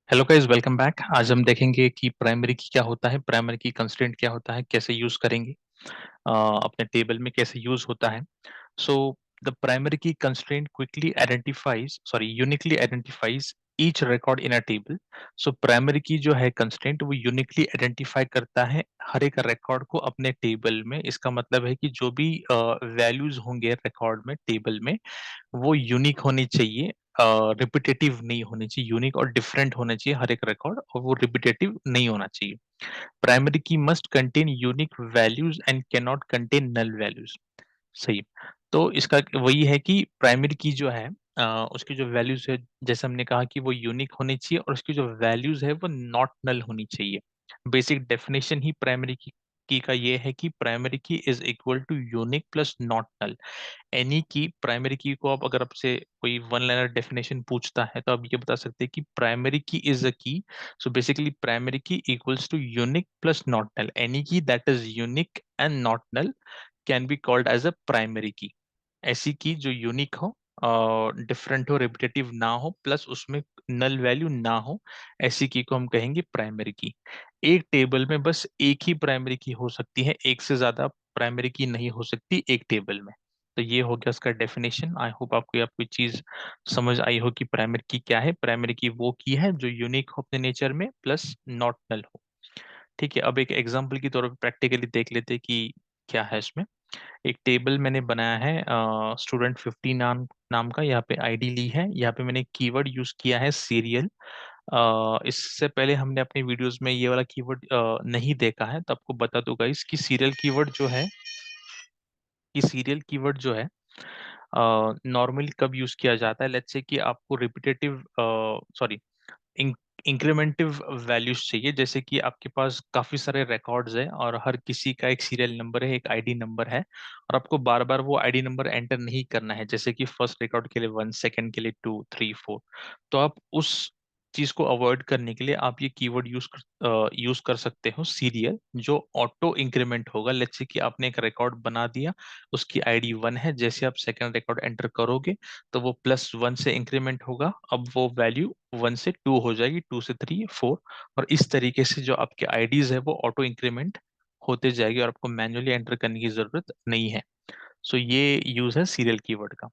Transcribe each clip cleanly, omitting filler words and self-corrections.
Hello guys, welcome back. आज हम देखेंगे कि प्राइमरी की क्या होता है, प्राइमरी की कंस्ट्रेंट क्या होता है, कैसे यूज करेंगे, अपने टेबल में कैसे यूज होता है। सो द प्राइमरी की constraint quickly identifies uniquely identifies each record in a table. So primary की जो है कंस्ट्रेंट वो यूनिकली आइडेंटिफाई करता है हर एक रिकॉर्ड को अपने टेबल में। इसका मतलब है कि जो भी वैल्यूज होंगे रिकॉर्ड में, टेबल में, वो यूनिक होनी चाहिए, रिपीटेटिव नहीं होनी चाहिए। यूनिक और डिफरेंट होना चाहिए हर एक रिकॉर्ड, और वो रिपीटेटिव नहीं होना चाहिए। Primary key must contain unique values and can not contain null values. सही। तो इसका वही है कि प्राइमरी की जो है, उसकी जो वैल्यूज है, जैसे हमने कहा कि वो यूनिक होनी चाहिए, और उसकी जो वैल्यूज है वो नॉट नल होनी चाहिए। बेसिक डेफिनेशन ही प्राइमरी की का ये है कि primary key is equal to unique plus not null. Any key, primary key को आप अगर आपसे कोई वन लाइनर डेफिनेशन पूछता है तो आप ये बता सकते हैं कि primary key is a key. So basically primary key equals to unique plus not null. Any key that is unique and not null can be called as a primary key. ऐसी की जो यूनिक हो, different हो, repetitive ना हो, plus उसमें null value ना हो, ऐसी की को हम कहेंगे प्राइमरी की। एक टेबल में बस एक ही प्राइमरी की हो सकती है, एक से ज्यादा प्राइमरी की नहीं हो सकती एक टेबल में। तो ये हो गया उसका डेफिनेशन। आई होप आपको कोई चीज समझ आई हो कि प्राइमरी की क्या है। प्राइमरी की वो की है जो यूनिक हो अपने नेचर में, प्लस नॉट नल हो। ठीक है, अब एक एग्जांपल के तौर पर प्रैक्टिकली देख लेते हैं कि क्या है इसमें। एक टेबल मैंने बनाया है स्टूडेंट 50 नाम का। यहाँ पे आईडी ली है, यहाँ पे मैंने कीवर्ड यूज किया है सीरियल। इससे पहले हमने अपनी वीडियोस में ये वाला कीवर्ड नहीं देखा है, तो आपको बता दूंगा इसकी सीरियल कीवर्ड जो है नॉर्मली कब यूज किया जाता है। लेट्स से कि आपको रिपीटेटिव, सॉरी, इंक्रीमेंटिव वैल्यूज चाहिए। जैसे कि आपके पास काफी सारे रिकॉर्ड्स है और हर किसी का एक सीरियल नंबर है, एक आईडी नंबर है, और आपको बार बार वो आईडी नंबर एंटर नहीं करना है। जैसे कि फर्स्ट रिकॉर्ड के लिए 1, सेकंड के लिए 2, 3, 4। तो आप उस चीज को अवॉइड करने के लिए आप ये कीवर्ड यूज कर सकते हो सीरियल, जो ऑटो इंक्रीमेंट होगा। लेट्स से कि आपने एक रिकॉर्ड बना दिया, उसकी आईडी 1 है, जैसे आप सेकंड रिकॉर्ड एंटर करोगे तो वो +1 से इंक्रीमेंट होगा। अब वो वैल्यू 1 से 2 हो जाएगी, 2 से 3, 4, और इस तरीके से जो आपके आईडीज है वो ऑटो इंक्रीमेंट होते जाएगी, और आपको मैन्युअली एंटर करने की जरूरत नहीं है। सो ये यूज है सीरियल कीवर्ड का।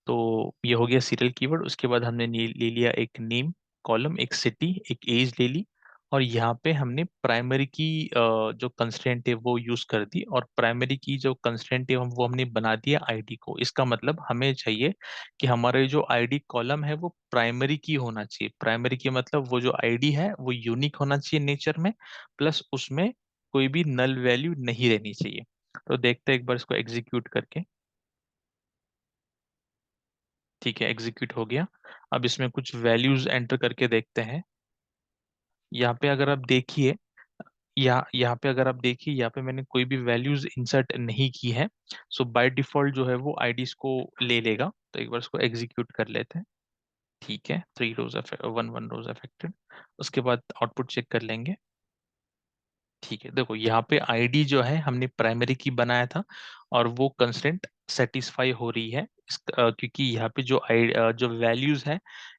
तो ये हो गया सीरियल कीवर्ड। उसके बाद हमने ले लिया एक नेम कॉलम, एक सिटी, एक एज ले ली, और यहाँ पे हमने प्राइमरी की जो कंस्ट्रेंट है वो यूज कर दी। और प्राइमरी की जो कंस्ट्रेंट है वो हमने बना दिया आईडी को। इसका मतलब हमें चाहिए कि हमारे जो आईडी कॉलम है वो प्राइमरी की होना चाहिए। प्राइमरी की मतलब वो जो आईडी है वो यूनिक होना चाहिए नेचर में, प्लस उसमें कोई भी नल वैल्यू नहीं रहनी चाहिए। तो देखते हैं एक बार इसको एग्जीक्यूट करके। ठीक है, एग्जीक्यूट हो गया। अब इसमें कुछ वैल्यूज एंटर करके देखते हैं। यहाँ पे अगर आप देखिए, यहाँ पे अगर आप देखिए, यहाँ पे मैंने कोई भी वैल्यूज इंसर्ट नहीं की है। सो बाय डिफॉल्ट जो है वो आईडीज को ले लेगा। तो एक बार इसको एग्जीक्यूट कर लेते हैं। ठीक है, 3 रोज, 1 रोज अफेक्टेड। उसके बाद आउटपुट चेक कर लेंगे। ठीक है, देखो यहाँ पे आईडी जो है हमने प्राइमरी की बनाया था, और वो कंस्ट्रेंट सेटिस्फाई हो रही है। क्योंकि यहाँ पे जो वैल्यूज है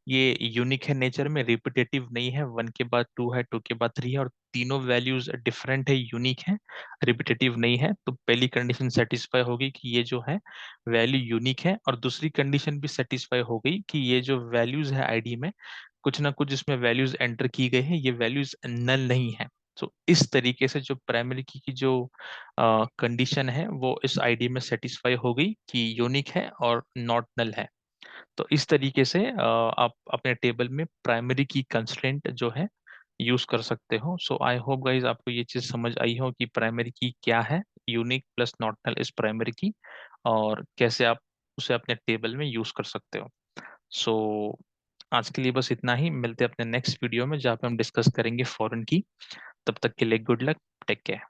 ये यूनिक है नेचर में, रिपीटेटिव नहीं है। 1 के बाद 2 है, 2 के बाद 3 है, और तीनों वैल्यूज डिफरेंट है, यूनिक है, रिपीटेटिव नहीं है। तो पहली कंडीशन सेटिस्फाई हो गई कि ये जो है वैल्यू यूनिक है, और दूसरी कंडीशन भी सेटिस्फाई हो गई कि ये जो वैल्यूज है आईडी में, कुछ ना कुछ इसमें वैल्यूज एंटर की गई है, ये वैल्यूज नल नहीं है। तो इस तरीके से जो प्राइमरी की जो कंडीशन है वो इस आईडी में सेटिस्फाई हो गई कि यूनिक है और नॉट नल है। तो इस तरीके से आप अपने टेबल में प्राइमरी की कंस्ट्रेंट जो है यूज कर सकते हो। सो आई होप गाइज आपको ये चीज समझ आई हो कि प्राइमरी की क्या है, यूनिक प्लस नॉट नल इस प्राइमरी की, और कैसे आप उसे अपने टेबल में यूज कर सकते हो। सो आज के लिए बस इतना ही। मिलते हैं अपने नेक्स्ट वीडियो में, जहाँ पे हम डिस्कस करेंगे फॉरेन की। तब तक के लिए गुड लक, टेक केयर।